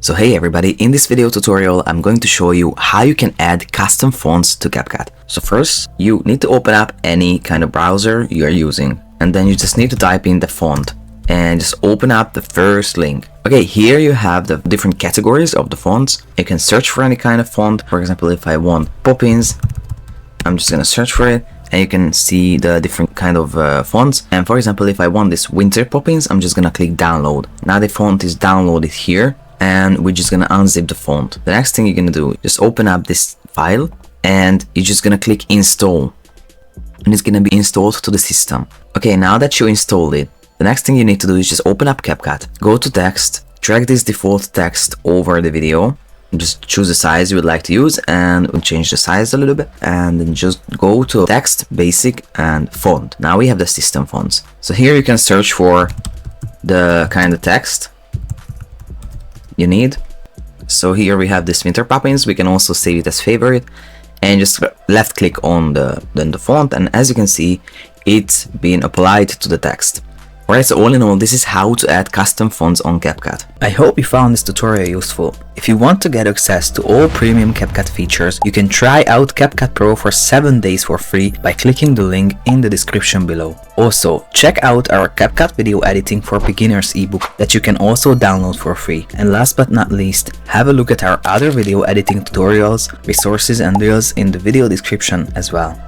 So hey everybody, in this video tutorial I'm going to show you how you can add custom fonts to CapCut. So first you need to open up any kind of browser you are using, and then you just need to type in the font and just open up the first link. Okay, here you have the different categories of the fonts. You can search for any kind of font. For example, if I want Poppins, I'm just gonna search for it, and you can see the different kind of fonts. And for example, if I want this Winter Poppins, I'm just gonna click download. Now the font is downloaded here, and we're just gonna unzip the font. The next thing you're gonna do, just open up this file, and you're just gonna click install, and it's gonna be installed to the system. Okay, now that you installed it, the next thing you need to do is just open up CapCut, go to text, drag this default text over the video, just choose the size you would like to use, and we'll change the size a little bit, and then just go to text, basic, and font. Now we have the system fonts. So here you can search for the kind of text you need. So here we have this Winter Poppins. We can also save it as favorite, and just left click on the font, and as you can see, it's been applied to the text. Alright, so all in all, this is how to add custom fonts on CapCut. I hope you found this tutorial useful. If you want to get access to all premium CapCut features, you can try out CapCut Pro for 7 days for free by clicking the link in the description below. Also, check out our CapCut Video Editing for Beginners ebook that you can also download for free. And last but not least, have a look at our other video editing tutorials, resources and deals in the video description as well.